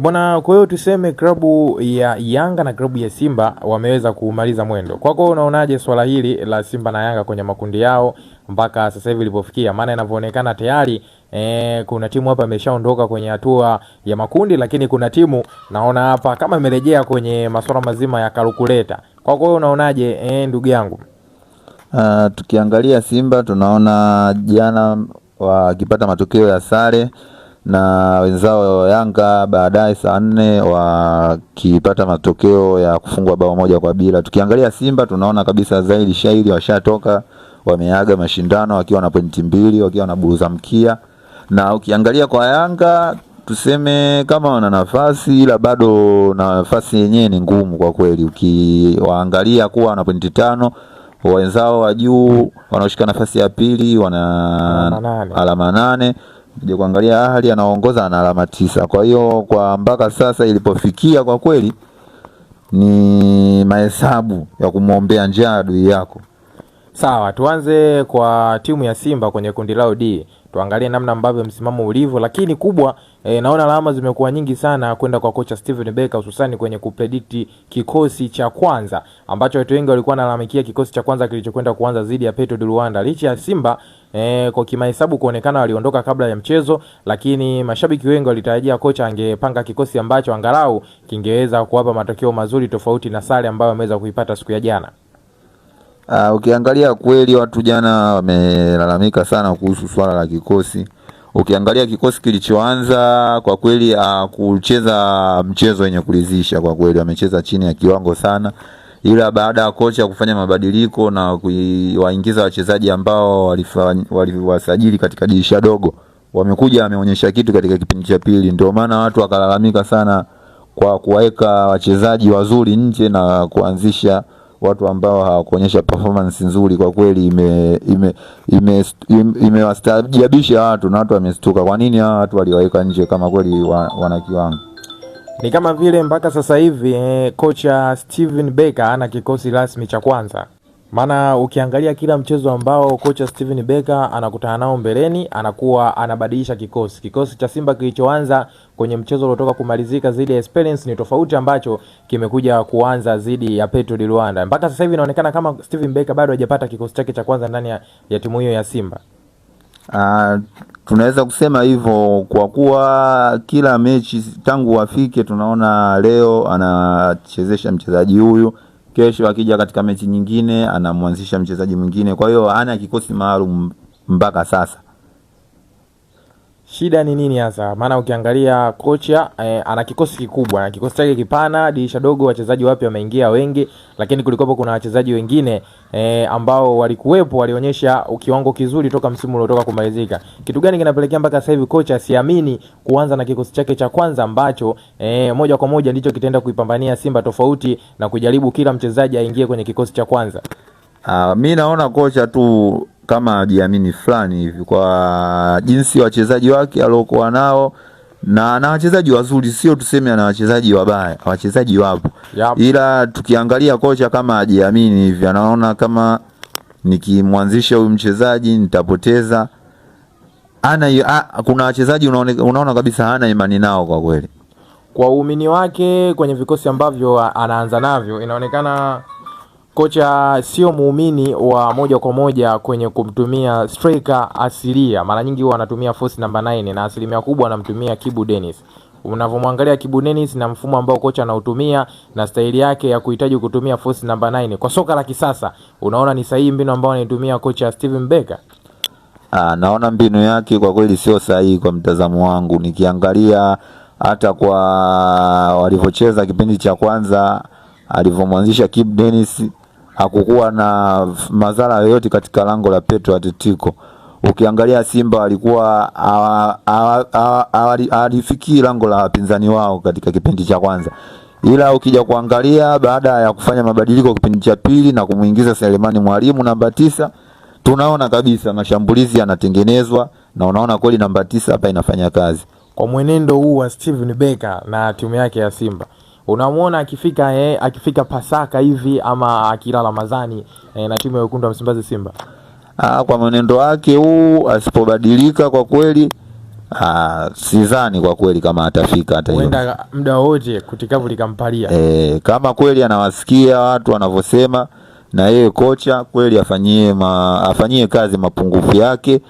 Bwana, kwa hiyo tuseme klabu ya Yanga na klabu ya Simba wameweza kumaliza mwendo. Kwako unaonaje swala hili la Simba na Yanga kwenye makundi yao mpaka sasa hivi ilipofikia? Maana inavyoonekana tayari kuna timu hapa imeshaondoka kwenye hatua ya makundi, lakini kuna timu naona hapa kama imerejea kwenye masuala mazima ya kalkuleta. Kwako wewe unaonaje ndugu yangu? Tukiangalia Simba tunaona jana wakipata matokeo ya sare na wenzao Yanga baadaye saa 4 wakipata matokeo ya kufungwa bao 1-0. Tukiangalia Simba tunaona kabisa zaidi shairi washatoka, wameaga mashindano wakiwa na pointi 2, wakiwa na buruza mkia. Na ukiangalia kwa Yanga tuseme kama wana nafasi, ila bado nafasi yenyewe ni ngumu kwa kweli. Ukiwaangalia kuwa na pointi 5, wenzao wa juu wanaoshika nafasi ya pili wana alama 8. Ukija kuangalia Ahli anaongoza na alama 9. Kwa hiyo kwa mpaka sasa ilipofikia kwa kweli ni mahesabu ya kumuombea njaa adui yako. Sawa, tuanze kwa timu ya Simba kwenye kundi lao D. Tuangalie namna ambavyo msimamo ulivyo, lakini kubwa naona alama zimekuwa nyingi sana kwenda kwa kocha Steven Becker, hususani kwenye kupredict kikosi cha kwanza ambacho watu wengi walikuwa wanalalamikia kikosi cha kwanza kilichokwenda kuanza dhidi ya Petro de Luanda. Licha ya Simba kwa kimahesabu kuonekana waliondoka kabla ya mchezo, lakini mashabiki wengi walitarajia kocha angepanga kikosi ambacho angalau kingeweza kuwapa matokeo mazuri tofauti na sare ambayo ameweza kuipata siku ya jana. Ukiangalia kweli watu jana wamelalamika sana kuhusu swala la kikosi. Ukiangalia kikosi kilichoanza kwa kweli kucheza mchezo wenye kuridhisha kwa kweli, wamecheza chini ya kiwango sana. Ila baada ya kocha kufanya mabadiliko na kuwaingiza wachezaji ambao waliwasajili katika dirisha dogo, wamekuja wameonyesha kitu katika kipindi cha pili. Ndio maana watu wakalalamika sana kwa kuweka wachezaji wazuri nje na kuanzisha watu ambao hawakuonyesha performance nzuri. Kwa kweli imewastajabisha watu na watu wamestuka. Kwa nini hawa watu waliwaweka nje kama kweli wana kiwango? Ni kama vile mpaka sasa hivi kocha Steven Becker ana kikosi rasmi cha kwanza. Maana ukiangalia kila mchezo ambao kocha Steven Becker anakutana nao mbeleni, anakuwa anabadilisha kikosi. Kikosi cha Simba kilichoanza kwenye mchezo uliotoka kumalizika zidi ya Experience ni tofauti ambacho kimekuja kuanza zidi ya Petro de Luanda. Mpaka sasa hivi inaonekana kama Steven Becker bado hajapata kikosi chake cha kwanza ndani ya timu hiyo ya Simba. Tunaweza kusema hivyo kwa kuwa kila mechi tangu wafike tunaona leo anachezesha mchezaji huyu, kesho akija katika mechi nyingine anamwanzisha mchezaji mwingine. Kwa hiyo hana kikosi maalum mpaka sasa. Shida ni nini hasa? Maana ukiangalia kocha ana kikosi kikubwa, na kikosi chake kipana, dirisha dogo, wachezaji wapya wameingia wengi, lakini kulikuwa kuna wachezaji wengine ambao walikuwepo walionyesha kiwango kizuri toka msimu uliotoka kumalizika. Kitu gani kinapelekea mpaka sasa hivi kocha asiamini kuanza na kikosi chake cha kwanza ambacho moja kwa moja ndicho kitaenda kuipambania Simba, tofauti na kujaribu kila mchezaji aingie kwenye kikosi cha kwanza? Mimi naona kocha tu kama jiamini fulani hivi kwa jinsi wachezaji wake aliokuwa nao, na wachezaji wazuri, sio tuseme ana wachezaji wabaya, wachezaji wapo. Ila tukiangalia kocha kama ajiamini hivi, anaona kama nikimwanzisha huyu mchezaji nitapoteza. Kuna wachezaji unaona kabisa hana imani nao kwa kweli. Kwa uumini wake kwenye vikosi ambavyo anaanza navyo, inaonekana kocha sio muumini wa moja kwa moja kwenye kumtumia striker asilia. Mara nyingi huwa anatumia force number 9 na asilimia kubwa anamtumia Kibu Dennis. Unavomwangalia Kibu Dennis na mfumo ambao kocha anautumia na staili yake ya kuhitaji kutumia force number 9 kwa soka la kisasa, unaona ni sahihi mbinu ambayo anaitumia kocha Steven Becker? Naona mbinu yake kwa kweli sio sahihi kwa mtazamo wangu. Nikiangalia hata kwa walivyocheza kipindi cha kwanza, alivomwanzisha Kibu Dennis hakukuwa na madhara yoyote katika lango la Petro Atletico. Ukiangalia Simba walikuwa alifikiri lango la wapinzani wao katika kipindi cha kwanza. Ila ukija kuangalia baada ya kufanya mabadiliko kipindi cha pili na kumuingiza Selemani Mwalimu namba 9, tunaona kabisa mashambulizi yanatengenezwa na unaona kweli namba 9 hapa inafanya kazi. Kwa mwenendo huu wa Steven Becker na timu yake ya Simba, unamuona akifika Pasaka hivi ama akila Ramadhani na timu ya wekundu wa Msimbazi Simba? Kwa mwenendo wake huu asipobadilika kwa kweli Sidhani kwa kweli kama atafika hata hiyo. Huenda muda wote kutikavu likampalia. Kama kweli anawasikia watu wanavyosema, na yeye kocha kweli afanyie kazi mapungufu yake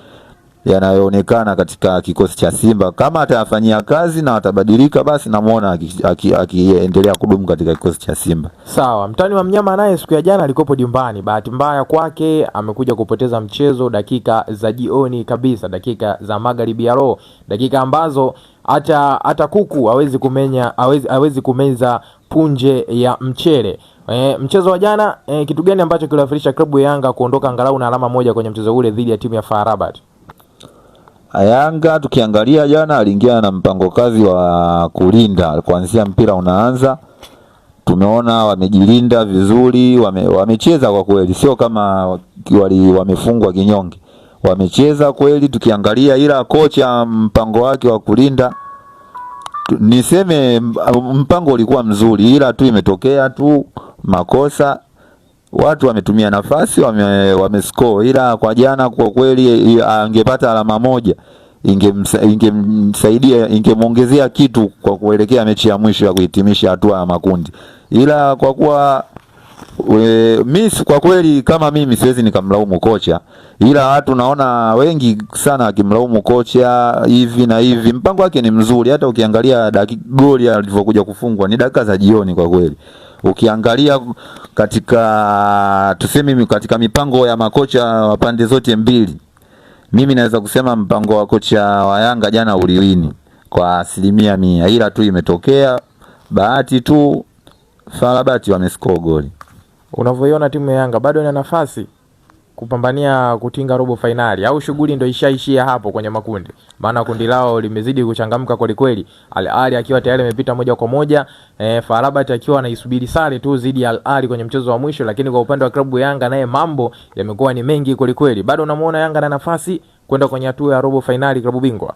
yanayoonekana katika kikosi cha Simba. Kama atayafanyia kazi na atabadilika, basi namuona akiendelea kudumu katika kikosi cha Simba. Sawa, mtani wa mnyama naye siku ya jana alikopo dimbani. Bahati mbaya kwake amekuja kupoteza mchezo dakika za jioni kabisa, dakika za magharibi ya roho, dakika ambazo hata kuku hawezi kumeza punje ya mchele. Mchezo wa jana, kitu gani ambacho kiliwafirisha klabu ya Yanga kuondoka angalau na alama moja kwenye mchezo ule dhidi ya timu ya FAR Rabat? Yanga tukiangalia jana aliingia na mpango kazi wa kulinda kuanzia mpira unaanza. Tumeona wamejilinda vizuri, wamecheza kwa kweli, sio kama wamefungwa kinyonge. Wamecheza kweli tukiangalia, ila kocha mpango wake wa kulinda, niseme mpango ulikuwa mzuri, ila tu imetokea tu makosa. Watu wametumia nafasi, wamescore, ila kwa jana kwa kweli angepata alama moja ingemsaidia, ingemuongezea kitu kwa kuelekea mechi ya mwisho ya kuhitimisha hatua ya makundi. Ila kwa kuwa mimi kwa kweli kama mimi siwezi nikamlaumu kocha, ila watu naona wengi sana akimlaumu kocha hivi na hivi. Mpango wake ni mzuri, hata ukiangalia goli alivyokuja kufungwa ni dakika za jioni kwa kweli. Ukiangalia katika mipango ya makocha wa pande zote mbili, mimi naweza kusema mpango wa kocha wa Yanga jana uliwini kwa 100%, ila tu imetokea bahati tu FAR Rabat wamescore goli. Unavyoiona timu ya Yanga bado ina nafasi kupambania kutinga robo finali, au shughuli ndio ishaishia hapo kwenye makundi? Maana kundi lao limezidi kuchangamka kweli kweli. Al Ahly akiwa tayari amepita moja kwa moja, FAR Rabat akiwa anaisubiri sare tu zidi ya Al Ahly kwenye mchezo wa mwisho. Lakini kwa upande wa klabu ya Yanga naye mambo yamekuwa ni mengi kweli kweli. Bado unamuona Yanga na nafasi kwenda kwenye hatua ya robo finali klabu bingwa?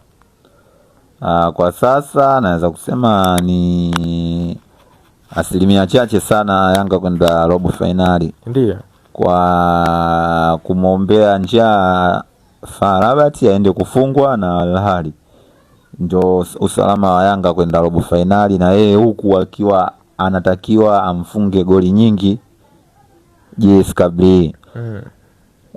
Kwa sasa naweza kusema ni asilimia chache sana Yanga kwenda robo finali. Ndio kwa kumwombea njaa FAR Rabat aende kufungwa na Al Ahly, ndio usalama wa Yanga kwenda robo finali, na yeye huku akiwa anatakiwa amfunge goli nyingi JS Kabylie.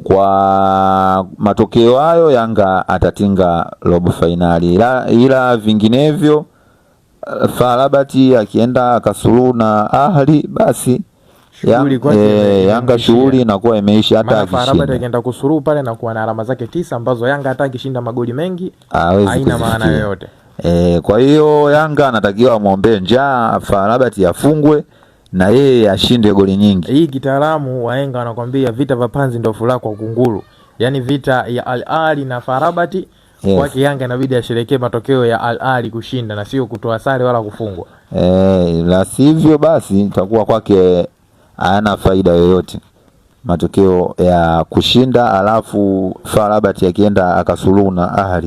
Kwa matokeo hayo Yanga atatinga robo finali, ila vinginevyo FAR Rabat akienda akasuluhu na Ahly, basi Yanga shughuli inakuwa imeisha. Hata FAR Rabat akienda kusuluhu pale na kuwa na alama zake 9 ambazo Yanga hata akishinda magoli mengi haina maana yoyote. Kwa hiyo Yanga anatakiwa amwombee njaa FAR Rabat afungwe na yeye ashinde goli nyingi. Hii kitaalamu wahenga wanakuambia vita vya panzi ndio furaha kwa kunguru. Yaani vita ya Al Ahly na FAR Rabat, kwa Yanga inabidi asherekee matokeo ya Al Ahly kushinda na sio kutoa sare wala kufungwa. La sivyo basi itakuwa kwake hayana faida yoyote matokeo ya kushinda alafu FAR Rabat akienda akasuluhu na Ahly.